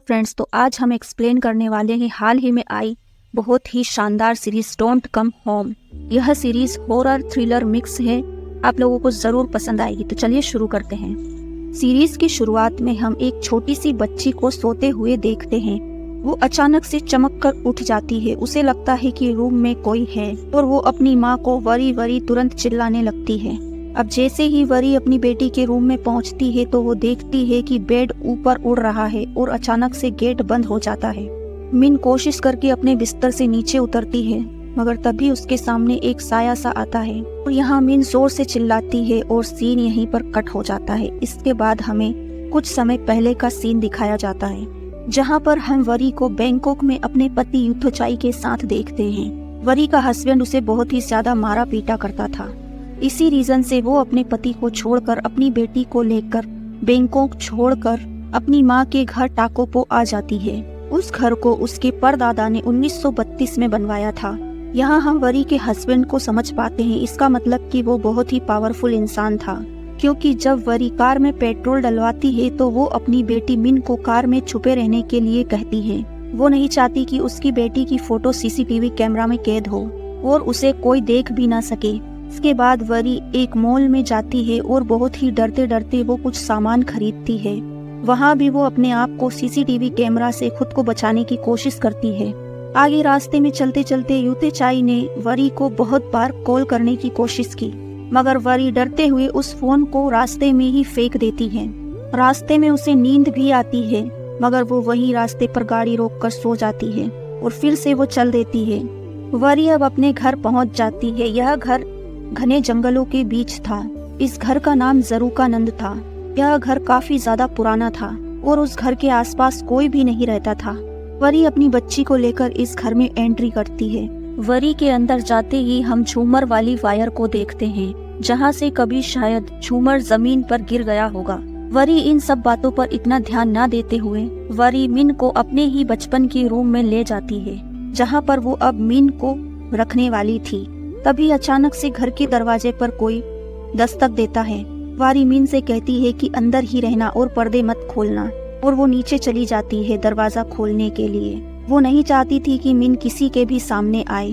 Friends, तो आज हम एक्सप्लेन करने वाले हैं हाल ही में आई बहुत ही शानदार सीरीज डोंट कम होम। यह सीरीज हॉरर थ्रिलर मिक्स है, आप लोगों को जरूर पसंद आएगी। तो चलिए शुरू करते हैं। सीरीज की शुरुआत में हम एक छोटी सी बच्ची को सोते हुए देखते हैं। वो अचानक से चमक कर उठ जाती है। उसे लगता है कि रूम में कोई है और वो अपनी माँ को वरी वरी तुरंत चिल्लाने लगती है। अब जैसे ही वरी अपनी बेटी के रूम में पहुंचती है तो वो देखती है कि बेड ऊपर उड़ रहा है और अचानक से गेट बंद हो जाता है। मिन कोशिश करके अपने बिस्तर से नीचे उतरती है, मगर तभी उसके सामने एक साया सा आता है और यहाँ मिन जोर से चिल्लाती है और सीन यहीं पर कट हो जाता है। इसके बाद हमें कुछ समय पहले का सीन दिखाया जाता है, जहाँ पर हम वरी को बैंकॉक में अपने पति युथोचाई के साथ देखते हैं। वरी का हस्बैंड उसे बहुत ही ज्यादा मारा पीटा करता था। इसी रीजन से वो अपने पति को छोड़कर अपनी बेटी को लेकर बैंकॉक छोड़कर अपनी माँ के घर टाकोपो आ जाती है। उस घर को उसके परदादा ने 1932 में बनवाया था। यहाँ हम वरी के हस्बैंड को समझ पाते हैं। इसका मतलब कि वो बहुत ही पावरफुल इंसान था, क्योंकि जब वरी कार में पेट्रोल डलवाती है तो वो अपनी बेटी मिन को कार में छुपे रहने के लिए कहती है। वो नहीं चाहती कि उसकी बेटी की फोटो सीसीटीवी कैमरा में कैद हो और उसे कोई देख भी ना सके। इसके बाद वरी एक मॉल में जाती है और बहुत ही डरते डरते वो कुछ सामान खरीदती है। वहाँ भी वो अपने आप को सीसीटीवी कैमरा से खुद को बचाने की कोशिश करती है। आगे रास्ते में चलते चलते युथोचाई ने वरी को बहुत बार कॉल करने की कोशिश की, मगर वरी डरते हुए उस फोन को रास्ते में ही फेंक देती है। रास्ते में उसे नींद भी आती है, मगर वो वही रास्ते पर गाड़ी रोक कर सो जाती है और फिर से वो चल देती है। वरी अब अपने घर पहुँच जाती है। यह घर घने जंगलों के बीच था। इस घर का नाम जरूकानंद था। यह घर काफी ज्यादा पुराना था और उस घर के आसपास कोई भी नहीं रहता था। वरी अपनी बच्ची को लेकर इस घर में एंट्री करती है। वरी के अंदर जाते ही हम झूमर वाली वायर को देखते हैं, जहां से कभी शायद झूमर जमीन पर गिर गया होगा। वरी इन सब बातों पर इतना ध्यान न देते हुए वरी मिन को अपने ही बचपन के रूम में ले जाती है, जहाँ पर वो अब मिन को रखने वाली थी। तभी अचानक से घर के दरवाजे पर कोई दस्तक देता है। वारी मिन से कहती है कि अंदर ही रहना और पर्दे मत खोलना, और वो नीचे चली जाती है दरवाजा खोलने के लिए। वो नहीं चाहती थी कि मिन किसी के भी सामने आए।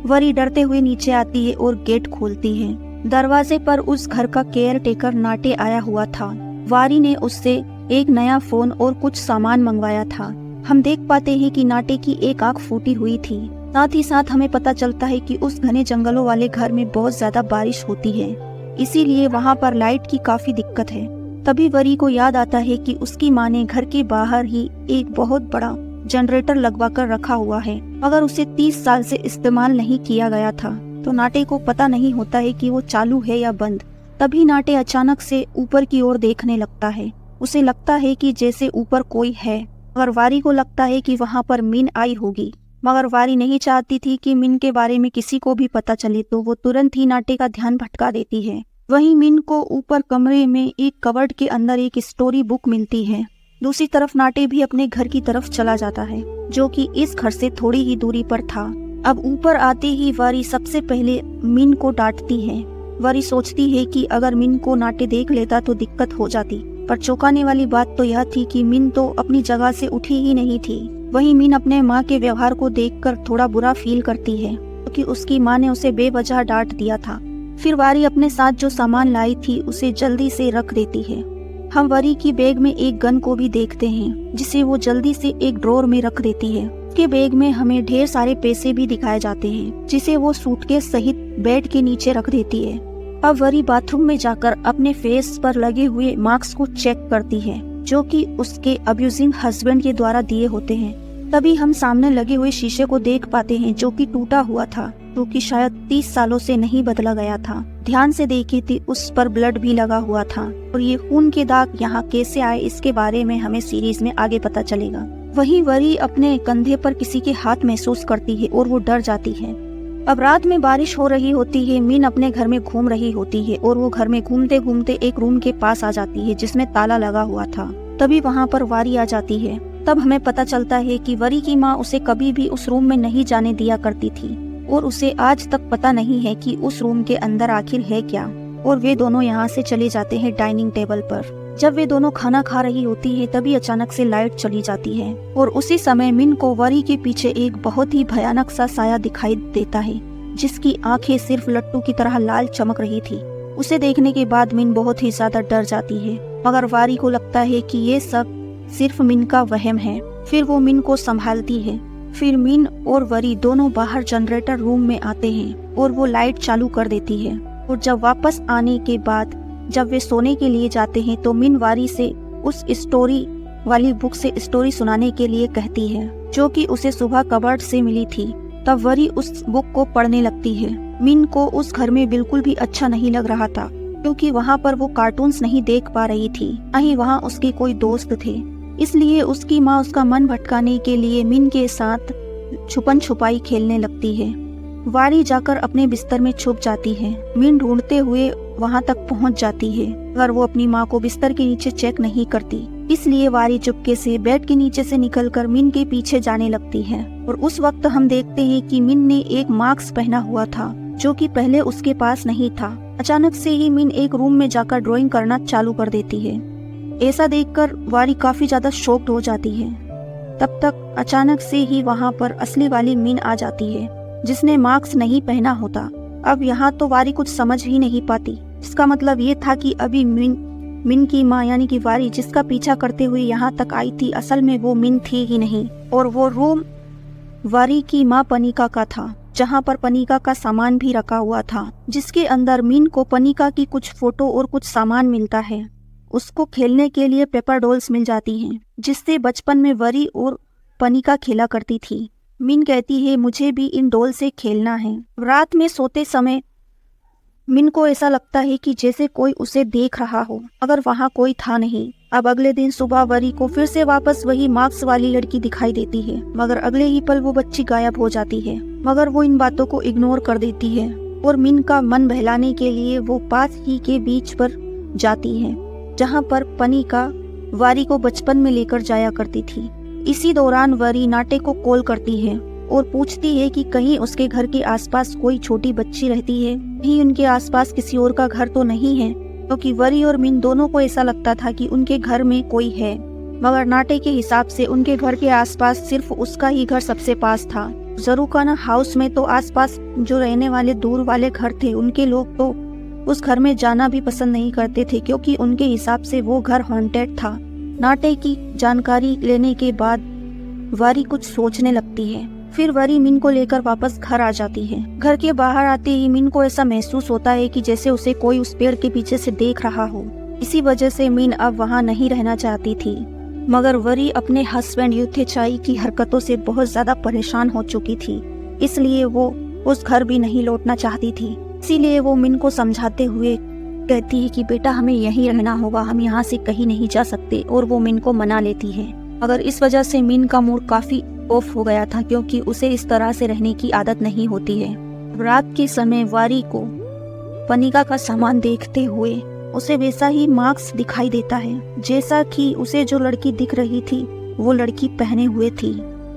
वरी डरते हुए नीचे आती है और गेट खोलती है। दरवाजे पर उस घर का केयर टेकर नाटे आया हुआ था। वारी ने उससे एक नया फोन और कुछ सामान मंगवाया था। हम देख पाते हैं कि नाटे की एक आंख फूटी हुई थी। साथ ही साथ हमें पता चलता है कि उस घने जंगलों वाले घर में बहुत ज्यादा बारिश होती है, इसीलिए वहाँ पर लाइट की काफी दिक्कत है। तभी वरी को याद आता है कि उसकी माँ ने घर के बाहर ही एक बहुत बड़ा जनरेटर लगवा कर रखा हुआ है, मगर उसे 30 साल से इस्तेमाल नहीं किया गया था। तो नाटे को पता नहीं होता है कि वो चालू है या बंद। तभी नाटे अचानक से ऊपर की ओर देखने लगता है। उसे लगता है कि जैसे ऊपर कोई है, मगर वारी को लगता है कि वहाँ पर मिन आई होगी। मगर वारी नहीं चाहती थी कि मिन के बारे में किसी को भी पता चले, तो वो तुरंत ही नाटे का ध्यान भटका देती है। वहीं मिन को ऊपर कमरे में एक कबर्ड के अंदर एक स्टोरी बुक मिलती है। दूसरी तरफ नाटे भी अपने घर की तरफ चला जाता है, जो कि इस घर से थोड़ी ही दूरी पर था। अब ऊपर आते ही वारी सबसे पहले मिन को डांटती है। वारी सोचती है कि अगर मिन को नाटे देख लेता तो दिक्कत हो जाती, पर चौंकाने वाली बात तो यह थी कि मिन तो अपनी जगह से उठी ही नहीं थी। वहीं मिन अपने माँ के व्यवहार को देखकर थोड़ा बुरा फील करती है, क्योंकि उसकी माँ ने उसे बेवजह डांट दिया था। फिर वारी अपने साथ जो सामान लाई थी उसे जल्दी से रख देती है। हम वरी की बैग में एक गन को भी देखते हैं, जिसे वो जल्दी से एक ड्रॉर में रख देती है। उसके बैग में हमें ढेर सारे पैसे भी दिखाए जाते हैं, जिसे वो सूटकेस सहित बेड के नीचे रख देती है। अब वरी बाथरूम में जाकर अपने फेस पर लगे हुए मार्क्स को चेक करती है, जो कि उसके अब्यूजिंग हस्बैंड के द्वारा दिए होते हैं। तभी हम सामने लगे हुए शीशे को देख पाते हैं, जो कि टूटा हुआ था, जो कि शायद 30 सालों से नहीं बदला गया था। ध्यान से देखी थी उस पर ब्लड भी लगा हुआ था, और ये खून के दाग यहाँ कैसे आए इसके बारे में हमें सीरीज में आगे पता चलेगा। वहीं वरी अपने कंधे पर किसी के हाथ महसूस करती है और वो डर जाती है। अब रात में बारिश हो रही होती है। मिन अपने घर में घूम रही होती है और वो घर में घूमते घूमते एक रूम के पास आ जाती है, जिसमें ताला लगा हुआ था। तभी वहाँ पर वारी आ जाती है। तब हमें पता चलता है कि वरी की माँ उसे कभी भी उस रूम में नहीं जाने दिया करती थी, और उसे आज तक पता नहीं है कि उस रूम के अंदर आखिर है क्या। और वे दोनों यहाँ से चले जाते हैं डाइनिंग टेबल पर। जब वे दोनों खाना खा रही होती है तभी अचानक से लाइट चली जाती है और उसी समय मिन को वरी के पीछे एक बहुत ही भयानक सा साया दिखाई देता है, जिसकी आंखें सिर्फ लट्टू की तरह लाल चमक रही थी। उसे देखने के बाद मिन बहुत ही ज्यादा डर जाती है, मगर वारी को लगता है कि ये सब सिर्फ मिन का वहम है। फिर वो मिन को संभालती है। फिर मिन और वरी दोनों बाहर जनरेटर रूम में आते हैं और वो लाइट चालू कर देती है। और जब वापस आने के बाद जब वे सोने के लिए जाते हैं तो मिन वारी से उस स्टोरी वाली बुक से स्टोरी सुनाने के लिए कहती है, जो कि उसे सुबह कबर्ड से मिली थी। तब वरी उस बुक को पढ़ने लगती है। मिन को उस घर में बिल्कुल भी अच्छा नहीं लग रहा था, क्योंकि वहाँ पर वो कार्टून्स नहीं देख पा रही थी, नहीं वहाँ उसके कोई दोस्त थे। इसलिए उसकी माँ उसका मन भटकाने के लिए मिन के साथ छुपन छुपाई खेलने लगती है। वारी जाकर अपने बिस्तर में छुप जाती है। मिन ढूंढते हुए वहां तक पहुंच जाती है, मगर वो अपनी माँ को बिस्तर के नीचे चेक नहीं करती। इसलिए वारी चुपके से बेड के नीचे से निकलकर मिन के पीछे जाने लगती है। और उस वक्त हम देखते हैं कि मिन ने एक मास्क पहना हुआ था, जो कि पहले उसके पास नहीं था। अचानक से ही मिन एक रूम में जाकर ड्राइंग करना चालू कर देती है। ऐसा देखकर वारी काफी ज्यादा शॉक्ड हो जाती है। तब तक अचानक से ही वहाँ पर असली वाली मिन आ जाती है, जिसने मास्क नहीं पहना होता। अब यहाँ तो वारी कुछ समझ ही नहीं पाती। इसका मतलब ये था कि अभी मिन की माँ यानी कि वारी जिसका पीछा करते हुए यहाँ तक आई थी, असल में वो मिन थी ही नहीं। और वो रूम वारी की माँ पनिका का था, जहाँ पर पनिका का सामान भी रखा हुआ था, जिसके अंदर मिन को पनिका की कुछ फोटो और कुछ सामान मिलता है। उसको खेलने के लिए पेपर डॉल्स मिल जाती हैं, जिससे बचपन में वरी और पनिका खेला करती थी। मिन कहती है, मुझे भी इन डॉल से खेलना है। रात में सोते समय मिन को ऐसा लगता है कि जैसे कोई उसे देख रहा हो, अगर वहाँ कोई था नहीं। अब अगले दिन सुबह वरी को फिर से वापस वही मार्क्स वाली लड़की दिखाई देती है, मगर अगले ही पल वो बच्ची गायब हो जाती है। मगर वो इन बातों को इग्नोर कर देती है और मिन का मन बहलाने के लिए वो पास ही के बीच पर जाती है, जहाँ पर पनिका वारी को बचपन में लेकर जाया करती थी। इसी दौरान वरी नाटे को कॉल करती है और पूछती है कि कहीं उसके घर के आसपास कोई छोटी बच्ची रहती है, कहीं उनके आसपास किसी और का घर तो नहीं है, क्योंकि वरी और मिन दोनों को ऐसा लगता था कि उनके घर में कोई है। मगर नाटे के हिसाब से उनके घर के आसपास सिर्फ उसका ही घर सबसे पास था। जरूखाना हाउस में तो आसपास जो रहने वाले दूर वाले घर थे, उनके लोग तो उस घर में जाना भी पसंद नहीं करते थे, क्योंकि उनके हिसाब से वो घर हॉन्टेड था। नाटे की जानकारी लेने के बाद वारी कुछ सोचने लगती है। फिर वरी मिन को लेकर वापस घर आ जाती है। घर के बाहर आते ही मिन को ऐसा महसूस होता है कि जैसे उसे कोई उस पेड़ के पीछे से देख रहा हो। इसी वजह से मिन अब वहाँ नहीं रहना चाहती थी, मगर वरी अपने हस्बैंड युथेचाई की हरकतों से बहुत ज्यादा परेशान हो चुकी थी, इसलिए वो उस घर भी नहीं लौटना चाहती थी। इसीलिए वो मिन को समझाते हुए कहती है कि बेटा हमें यहीं रहना होगा, हम यहाँ से कहीं नहीं जा सकते, और वो मिन को मना लेती है। मगर इस वजह से मिन का मूड काफी ऑफ हो गया था, क्योंकि उसे इस तरह से रहने की आदत नहीं होती है। रात के समय वारी को पनिका का सामान देखते हुए उसे वैसा ही मास्क दिखाई देता है, जैसा कि उसे जो लड़की दिख रही थी वो लड़की पहने हुए थी।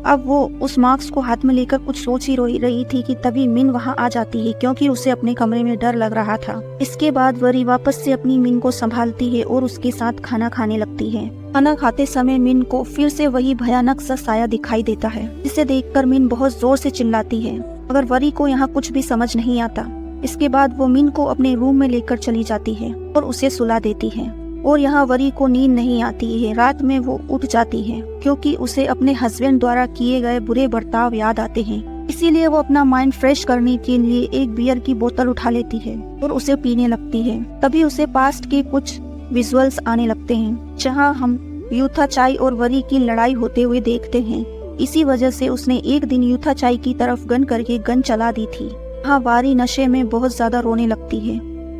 अब वो उस मास्क को हाथ में लेकर कुछ सोच ही रही थी कि तभी मिन वहाँ आ जाती है, क्योंकि उसे अपने कमरे में डर लग रहा था। इसके बाद वरी वापस से अपनी मिन को संभालती है और उसके साथ खाना खाने लगती है। खाना खाते समय मिन को फिर से वही भयानक सा साया दिखाई देता है, जिसे देखकर मिन बहुत जोर से चिल्लाती है, मगर वरी को यहाँ कुछ भी समझ नहीं आता। इसके बाद वो मिन को अपने रूम में लेकर चली जाती है और उसे सुला देती है। और यहाँ वरी को नींद नहीं आती है। रात में वो उठ जाती है, क्योंकि उसे अपने हस्बैंड द्वारा किए गए बुरे बर्ताव याद आते हैं। इसीलिए वो अपना माइंड फ्रेश करने के लिए एक बियर की बोतल उठा लेती है और उसे पीने लगती है। तभी उसे पास्ट के कुछ विजुअल्स आने लगते हैं, जहाँ हम युथेचाई और वरी की लड़ाई होते हुए देखते हैं। इसी वजह से उसने एक दिन युथेचाई की तरफ गन करके गन चला दी थी। हाँ, वारी नशे में बहुत ज्यादा रोने लगती है,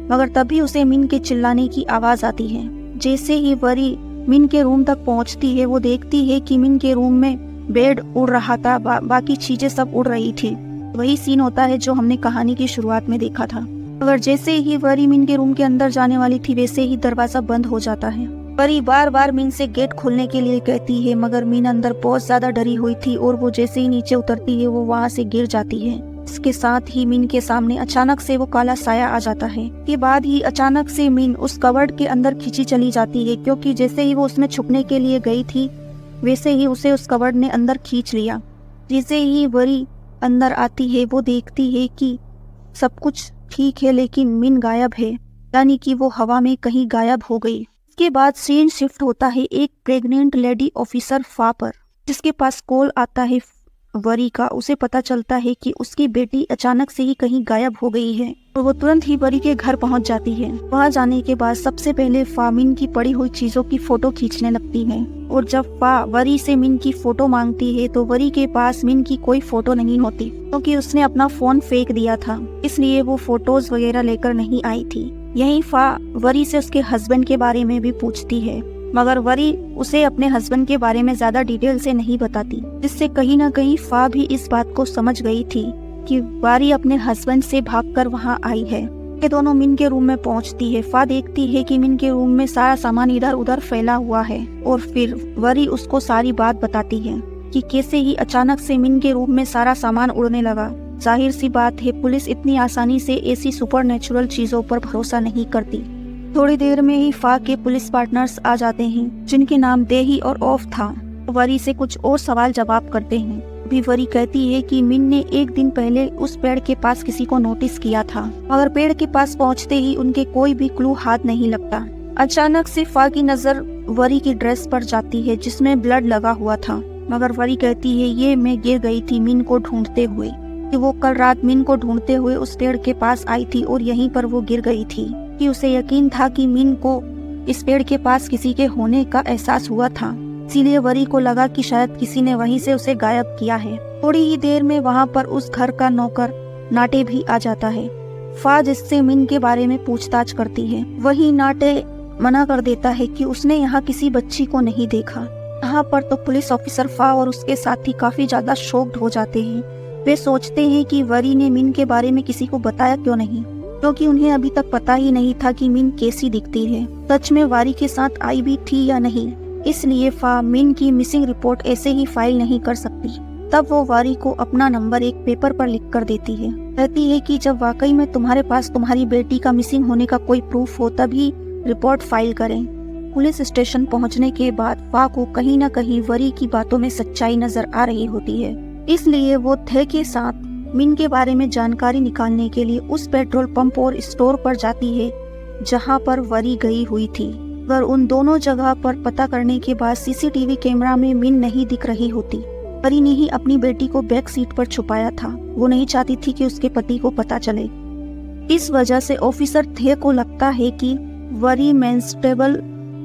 मगर तभी उसे मिन के चिल्लाने की आवाज आती है। जैसे ही वरी मिन के रूम तक पहुंचती है, वो देखती है कि मिन के रूम में बेड उड़ रहा था, बाकी चीजें सब उड़ रही थी। वही सीन होता है जो हमने कहानी की शुरुआत में देखा था। मगर जैसे ही वरी मिन के रूम के अंदर जाने वाली थी, वैसे ही दरवाजा बंद हो जाता है। वरी बार बार मिन से गेट खोलने के लिए कहती है, मगर मिन अंदर बहुत ज्यादा डरी हुई थी और वो जैसे ही नीचे उतरती है वो वहाँ से गिर जाती है। इसके साथ ही मिन के सामने अचानक से वो काला साया आ जाता है। के बाद ही अचानक से मिन उस कवर्ड के अंदर खींची चली जाती है, क्योंकि जैसे ही वो उसमें छुपने के लिए गई थी वैसे ही उसे उस कवर्ड ने अंदर खींच लिया। जैसे ही वरी अंदर आती है वो देखती है कि सब कुछ ठीक है, लेकिन मिन गायब है, यानी कि वो हवा में कहीं गायब हो गई। इसके बाद सीन शिफ्ट होता है एक प्रेग्नेंट लेडी ऑफिसर फा पर, जिसके पास कॉल आता है वरी का। उसे पता चलता है कि उसकी बेटी अचानक से ही कहीं गायब हो गई है और वो तुरंत ही वरी के घर पहुंच जाती है। वहां जाने के बाद सबसे पहले फा मिन की पड़ी हुई चीजों की फोटो खींचने लगती है, और जब फा वरी से मिन की फोटो मांगती है तो वरी के पास मिन की कोई फोटो नहीं होती, क्योंकि उसने अपना फोन फेंक दिया था, इसलिए वो फोटोज वगैरह लेकर नहीं आई थी। यही फा वरी से उसके हस्बैंड के बारे में भी पूछती है, मगर वरी उसे अपने हस्बैंड के बारे में ज्यादा डिटेल से नहीं बताती, जिससे कहीं न कहीं फा भी इस बात को समझ गई थी कि वारी अपने हस्बैंड से भागकर वहां आई है। ये दोनों मिन के रूम में पहुंचती है। फा देखती है कि मिन के रूम में सारा सामान इधर उधर फैला हुआ है, और फिर वरी उसको सारी बात बताती है कि कैसे ही अचानक से मिन के रूम में सारा सामान उड़ने लगा। जाहिर सी बात है, पुलिस इतनी आसानी से ऐसी सुपरनेचुरल चीजों पर भरोसा नहीं करती। थोड़ी देर में ही फा के पुलिस पार्टनर्स आ जाते हैं, जिनके नाम देही और ऑफ था। वरी से कुछ और सवाल जवाब करते हैं। अभी वरी कहती है कि मिन ने एक दिन पहले उस पेड़ के पास किसी को नोटिस किया था, मगर पेड़ के पास पहुंचते ही उनके कोई भी क्लू हाथ नहीं लगता। अचानक से फा की नजर वरी की ड्रेस पर जाती है, जिसमें ब्लड लगा हुआ था, मगर वरी कहती है ये मैं गिर गई थी मिन को ढूंढते हुए, कि वो कल रात मिन को ढूंढते हुए उस पेड़ के पास आई थी और यहीं पर वो गिर गई थी। कि उसे यकीन था कि मिन को इस पेड़ के पास किसी के होने का एहसास हुआ था, इसीलिए वरी को लगा कि शायद किसी ने वहीं से उसे गायब किया है। थोड़ी ही देर में वहां पर उस घर का नौकर नाटे भी आ जाता है। फा जिससे मिन के बारे में पूछताछ करती है, वही नाटे मना कर देता है कि उसने यहाँ किसी बच्ची को नहीं देखा। यहाँ पर तो पुलिस ऑफिसर फा और उसके साथी काफी ज्यादा शॉक्ड हो जाते हैं। वे सोचते हैं कि वरी ने मिन के बारे में किसी को बताया क्यों नहीं, क्योंकि उन्हें अभी तक पता ही नहीं था कि मिन कैसी दिखती है, सच में वारी के साथ आई भी थी या नहीं। इसलिए फा मिन की मिसिंग रिपोर्ट ऐसे ही फाइल नहीं कर सकती। तब वो वारी को अपना नंबर एक पेपर पर लिख कर देती है। कहती है कि जब वाकई में तुम्हारे पास तुम्हारी बेटी का मिसिंग होने का कोई प्रूफ हो तभी रिपोर्ट फाइल करें। पुलिस स्टेशन पहुंचने के बाद फा को कहीं न कहीं वरी की बातों में सच्चाई नजर आ रही होती है, इसलिए वो थे के साथ मिन के बारे में जानकारी निकालने के लिए उस पेट्रोल पंप और स्टोर पर जाती है जहां पर वरी गई हुई थी। पर उन दोनों जगह पर पता करने के बाद सीसीटीवी कैमरा में मिन नहीं दिख रही होती। वरी ने ही अपनी बेटी को बैक सीट पर छुपाया था, वो नहीं चाहती थी कि उसके पति को पता चले। इस वजह से ऑफिसर थे को लगता है कि वरी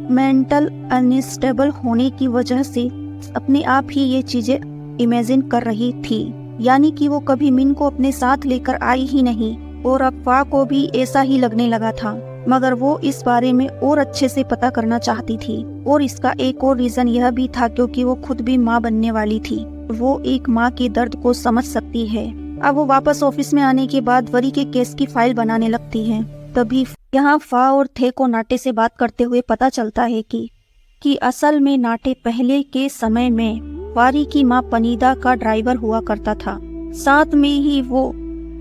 मेंटल अनस्टेबल होने की वजह से अपने आप ही ये चीजें इमेजिन कर रही थी, यानी कि वो कभी मिन को अपने साथ लेकर आई ही नहीं, और अब फा को भी ऐसा ही लगने लगा था। मगर वो इस बारे में और अच्छे से पता करना चाहती थी, और इसका एक और रीजन यह भी था क्योंकि वो खुद भी माँ बनने वाली थी। वो एक माँ के दर्द को समझ सकती है। अब वो वापस ऑफिस में आने के बाद वरी के केस की फाइल बनाने लगती है। तभी यहाँ फा और थे को नाटे से बात करते हुए पता चलता है कि असल में नाटे पहले के समय में वारी की माँ पनीदा का ड्राइवर हुआ करता था। साथ में ही वो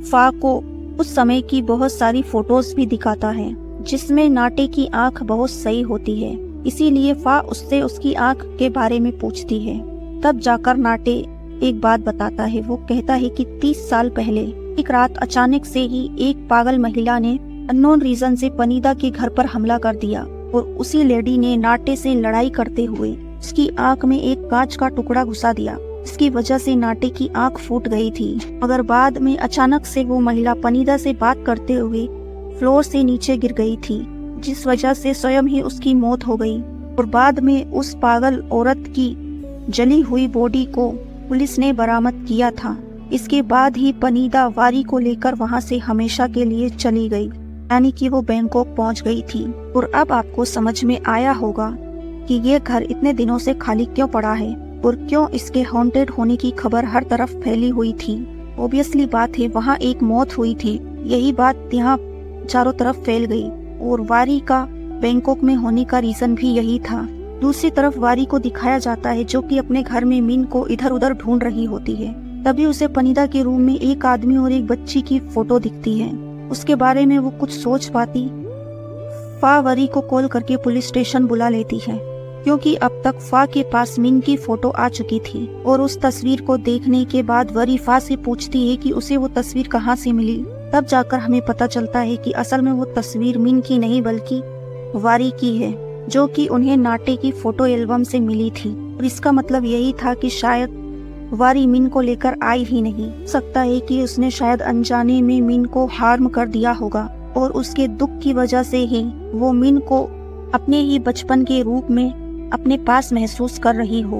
फा को उस समय की बहुत सारी फोटोज भी दिखाता है, जिसमें नाटे की आंख बहुत सही होती है, इसीलिए फा उससे उसकी आंख के बारे में पूछती है। तब जाकर नाटे एक बात बताता है। वो कहता है कि 30 साल पहले एक रात अचानक से ही एक पागल महिला ने अननोन रीजन से पनीदा के घर पर हमला कर दिया, और उसी लेडी ने नाटे से लड़ाई करते हुए उसकी आंख में एक कांच का टुकड़ा घुसा दिया। इसकी वजह से नाटे की आंख फूट गई थी, मगर बाद में अचानक से वो महिला पनीदा से बात करते हुए फ्लोर से नीचे गिर गई थी, जिस वजह से स्वयं ही उसकी मौत हो गई। और बाद में उस पागल औरत की जली हुई बॉडी को पुलिस ने बरामद किया था। इसके बाद ही पनीदा वारी को लेकर वहां से हमेशा के लिए चली गई, यानी कि वो बैंकॉक पहुंच गई थी। और अब आपको समझ में आया होगा कि ये घर इतने दिनों से खाली क्यों पड़ा है और क्यों इसके हॉन्टेड होने की खबर हर तरफ फैली हुई थी। ऑब्वियसली बात है, वहाँ एक मौत हुई थी, यही बात यहाँ चारों तरफ फैल गई, और वारी का बैंकॉक में होने का रीजन भी यही था। दूसरी तरफ वारी को दिखाया जाता है जो कि अपने घर में मिन को इधर उधर ढूंढ रही होती है। तभी उसे पनीदा के रूम में एक आदमी और एक बच्ची की फोटो दिखती है। उसके बारे में वो कुछ सोच पाती फा वरी को कॉल करके पुलिस स्टेशन बुला लेती है, क्योंकि अब तक फा के पास मिन की फोटो आ चुकी थी। और उस तस्वीर को देखने के बाद वरी फा से पूछती है कि उसे वो तस्वीर कहाँ से मिली। तब जाकर हमें पता चलता है कि असल में वो तस्वीर मिन की नहीं बल्कि वारी की है, जो कि उन्हें नाटे की फोटो एल्बम से मिली थी। और इसका मतलब यही था कि शायद वारी मिन को लेकर आई ही नहीं। हो सकता है कि उसने शायद अनजाने में मिन को हार्म कर दिया होगा और उसके दुख की वजह से ही वो मिन को अपने ही बचपन के रूप में अपने पास महसूस कर रही हो।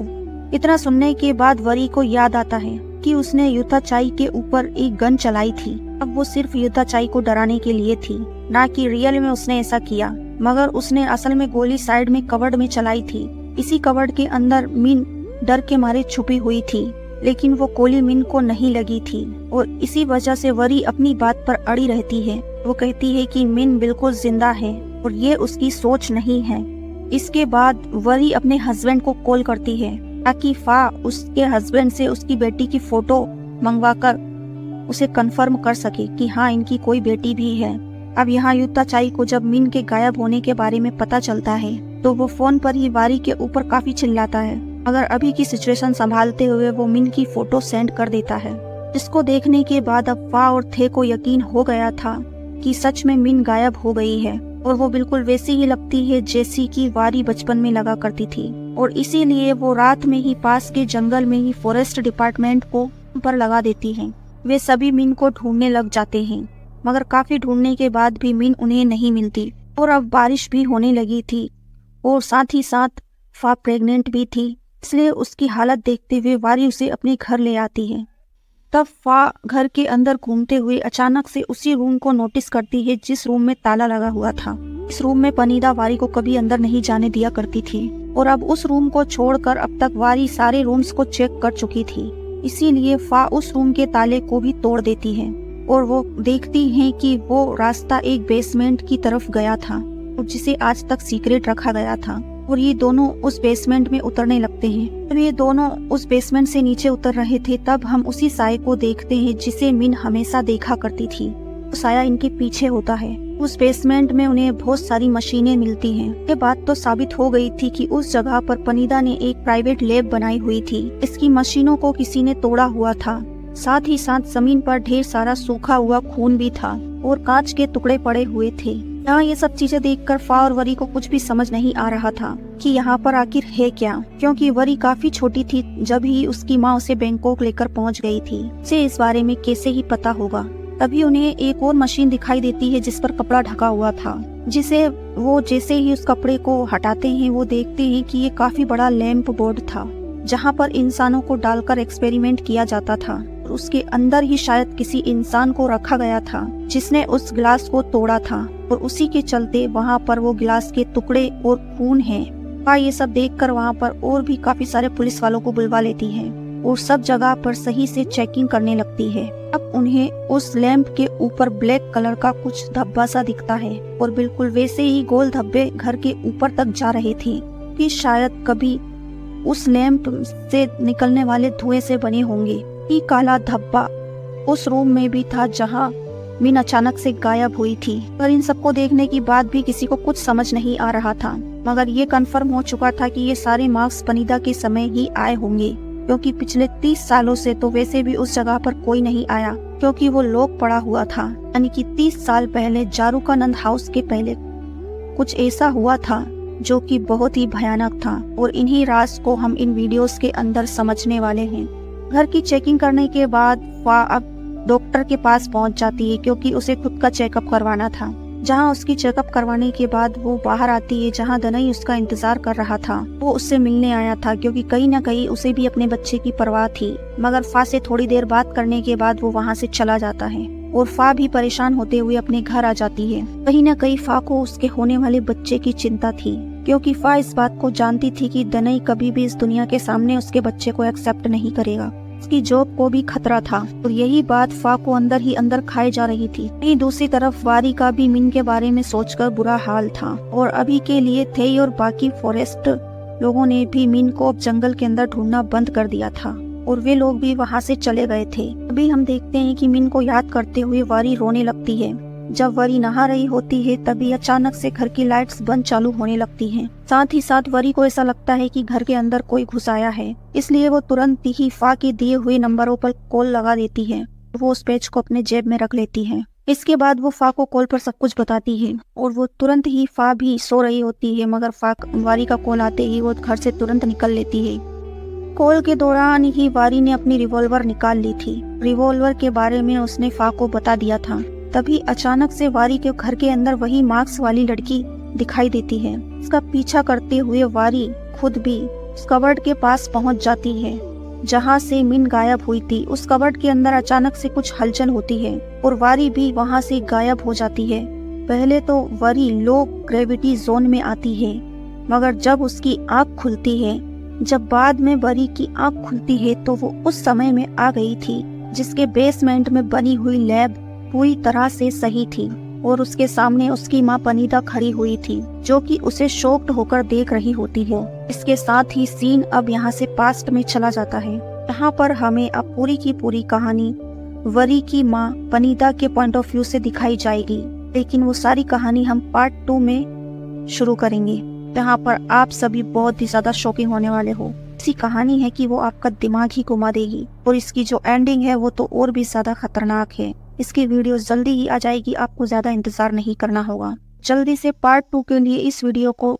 इतना सुनने के बाद वरी को याद आता है कि उसने युताचाई के ऊपर एक गन चलाई थी। अब वो सिर्फ युताचाई को डराने के लिए थी, ना कि रियल में उसने ऐसा किया। मगर उसने असल में गोली साइड में कवर्ड में चलाई थी। इसी कवर्ड के अंदर मिन डर के मारे छुपी हुई थी, लेकिन वो गोली मिन को नहीं लगी थी। और इसी वजह से वरी अपनी बात पर अड़ी रहती है। वो कहती है कि मिन बिल्कुल जिंदा है और ये उसकी सोच नहीं है। इसके बाद वरी अपने हस्बैंड को कॉल करती है ताकि फा उसके हस्बैंड से उसकी बेटी की फोटो मंगवाकर उसे कंफर्म कर सके कि हाँ, इनकी कोई बेटी भी है। अब यहाँ युताचाई को जब मिन के गायब होने के बारे में पता चलता है तो वो फोन पर ही वारी के ऊपर काफी चिल्लाता है, मगर अभी की सिचुएशन संभालते हुए वो मिन की फोटो सेंड कर देता है। जिसको देखने के बाद अब फा और थे को यकीन हो गया था कि सच में मिन गायब हो गई है और वो बिल्कुल वैसी ही लगती है जैसी कि वारी बचपन में लगा करती थी। और इसीलिए वो रात में ही पास के जंगल में ही फॉरेस्ट डिपार्टमेंट को पर लगा देती हैं। वे सभी मिन को ढूंढने लग जाते हैं, मगर काफी ढूंढने के बाद भी मिन उन्हें नहीं मिलती। और अब बारिश भी होने लगी थी और साथ ही साथ फा प्रेग्नेंट भी थी, इसलिए उसकी हालत देखते हुए वारी उसे अपने घर ले आती है। तब फा घर के अंदर घूमते हुए अचानक से उसी रूम को नोटिस करती है जिस रूम में ताला लगा हुआ था। इस रूम में पनीदा वारी को कभी अंदर नहीं जाने दिया करती थी और अब उस रूम को छोड़कर अब तक वारी सारे रूम्स को चेक कर चुकी थी। इसीलिए फा उस रूम के ताले को भी तोड़ देती है और वो देखती है कि वो रास्ता एक बेसमेंट की तरफ गया था और जिसे आज तक सीक्रेट रखा गया था। और ये दोनों उस बेसमेंट में उतरने लगते हैं। जब ये दोनों उस बेसमेंट से नीचे उतर रहे थे तब हम उसी साये को देखते हैं जिसे मिन हमेशा देखा करती थी। वो साया इनके पीछे होता है। उस बेसमेंट में उन्हें बहुत सारी मशीनें मिलती हैं। ये बात तो साबित हो गई थी कि उस जगह पर पनीदा ने एक प्राइवेट लैब बनाई हुई थी। इसकी मशीनों को किसी ने तोड़ा हुआ था। साथ ही साथ जमीन पर ढेर सारा सूखा हुआ खून भी था और कांच के टुकड़े पड़े हुए थे। यहाँ ये सब चीजें देखकर फा और वरी को कुछ भी समझ नहीं आ रहा था कि यहाँ पर आखिर है क्या, क्योंकि वरी काफी छोटी थी जब ही उसकी माँ उसे बैंकॉक लेकर पहुँच गई थी। उसे इस बारे में कैसे ही पता होगा। तभी उन्हें एक और मशीन दिखाई देती है जिस पर कपड़ा ढका हुआ था, जिसे वो जैसे ही उस कपड़े को हटाते हैं वो देखते हैं कि ये काफी बड़ा लैंप बोर्ड था जहाँ पर इंसानों को डालकर एक्सपेरिमेंट किया जाता था। और उसके अंदर ही शायद किसी इंसान को रखा गया था जिसने उस गिलास को तोड़ा था और उसी के चलते वहाँ पर वो गिलास के टुकड़े और खून है। ये सब देखकर वहाँ पर और भी काफी सारे पुलिस वालों को बुलवा लेती है और सब जगह पर सही से चेकिंग करने लगती है। अब उन्हें उस लैंप के ऊपर ब्लैक कलर का कुछ धब्बा सा दिखता है और बिल्कुल वैसे ही गोल धब्बे घर के ऊपर तक जा रहे थे कि शायद कभी उस लैंप से निकलने वाले धुएं से बने होंगे। ये काला धब्बा उस रूम में भी था जहां मिन अचानक से गायब हुई थी। पर इन सबको देखने के बाद भी किसी को कुछ समझ नहीं आ रहा था, मगर ये कंफर्म हो चुका था कि ये सारे मार्क्स पनीदा के समय ही आए होंगे, क्योंकि पिछले 30 सालों से तो वैसे भी उस जगह पर कोई नहीं आया, क्योंकि वो लोक पड़ा हुआ था। यानी कि 30 साल पहले जारुकानंद हाउस के पहले कुछ ऐसा हुआ था जो कि बहुत ही भयानक था और इन्हीं राज को हम इन वीडियोस के अंदर समझने वाले हैं। घर की चेकिंग करने के बाद फा अब डॉक्टर के पास पहुंच जाती है क्योंकि उसे खुद का चेकअप करवाना था। जहां उसकी चेकअप करवाने के बाद वो बाहर आती है जहां दनई उसका इंतजार कर रहा था। वो उससे मिलने आया था क्योंकि कहीं न कहीं उसे भी अपने बच्चे की परवाह थी, मगर फा से थोड़ी देर बात करने के बाद वो वहां से चला जाता है और फा भी परेशान होते हुए अपने घर आ जाती है। कहीं न कहीं फा को उसके होने वाले बच्चे की चिंता थी, क्योंकि फा इस बात को जानती थी कि दनई कभी भी इस दुनिया के सामने उसके बच्चे को एक्सेप्ट नहीं करेगा। उसकी जॉब को भी खतरा था और यही बात फा को अंदर ही अंदर खाए जा रही थी। वहीं दूसरी तरफ वारी का भी मिन के बारे में सोचकर बुरा हाल था और अभी के लिए थे और बाकी फॉरेस्ट लोगों ने भी मिन को अब जंगल के अंदर ढूंढना बंद कर दिया था। और वे लोग भी वहाँ से चले गए थे। अभी हम देखते हैं कि मिन को याद करते हुए वारी रोने लगती है। जब वरी नहा रही होती है तभी अचानक से घर की लाइट्स बंद चालू होने लगती हैं। साथ ही साथ वरी को ऐसा लगता है कि घर के अंदर कोई घुस आया है, इसलिए वो तुरंत ही फा के दिए हुए नंबरों पर कॉल लगा देती है। वो उस पेज को अपने जेब में रख लेती है। इसके बाद वो फा को कॉल पर सब कुछ बताती है और वो तुरंत ही फा भी सो रही होती है, मगर वारी का कॉल आते ही वो घर से तुरंत निकल लेती है। कॉल के दौरान ही वारी ने अपनी रिवॉल्वर निकाल ली थी। रिवॉल्वर के बारे में उसने फा को बता दिया था। तभी अचानक से वारी के घर के अंदर वही मार्क्स वाली लड़की दिखाई देती है। उसका पीछा करते हुए वारी खुद भी उस कबर्ड के पास पहुंच जाती है जहां से मिन गायब हुई थी। उस कबर्ड के अंदर अचानक से कुछ हलचल होती है और वारी भी वहां से गायब हो जाती है। पहले तो वारी लो ग्रेविटी जोन में आती है, मगर जब उसकी आँख खुलती है, जब बाद में वारी की आँख खुलती है तो वो उस समय में आ गई थी जिसके बेसमेंट में बनी हुई लैब पूरी तरह से सही थी और उसके सामने उसकी माँ पनीता खड़ी हुई थी जो कि उसे शॉक्ड होकर देख रही होती है। इसके साथ ही सीन अब यहाँ से पास्ट में चला जाता है। यहाँ पर हमें अब पूरी की पूरी कहानी वरी की माँ पनीता के पॉइंट ऑफ व्यू से दिखाई जाएगी, लेकिन वो सारी कहानी हम पार्ट 2 में शुरू करेंगे। यहाँ पर आप सभी बहुत ही ज्यादा शॉकिंग होने वाले हो। ऐसी कहानी है कि वो आपका दिमाग ही घुमा देगी और इसकी जो एंडिंग है वो तो और भी ज्यादा खतरनाक है। इसकी वीडियो जल्दी ही आ जाएगी, आपको ज्यादा इंतजार नहीं करना होगा। जल्दी से पार्ट 2 के लिए इस वीडियो को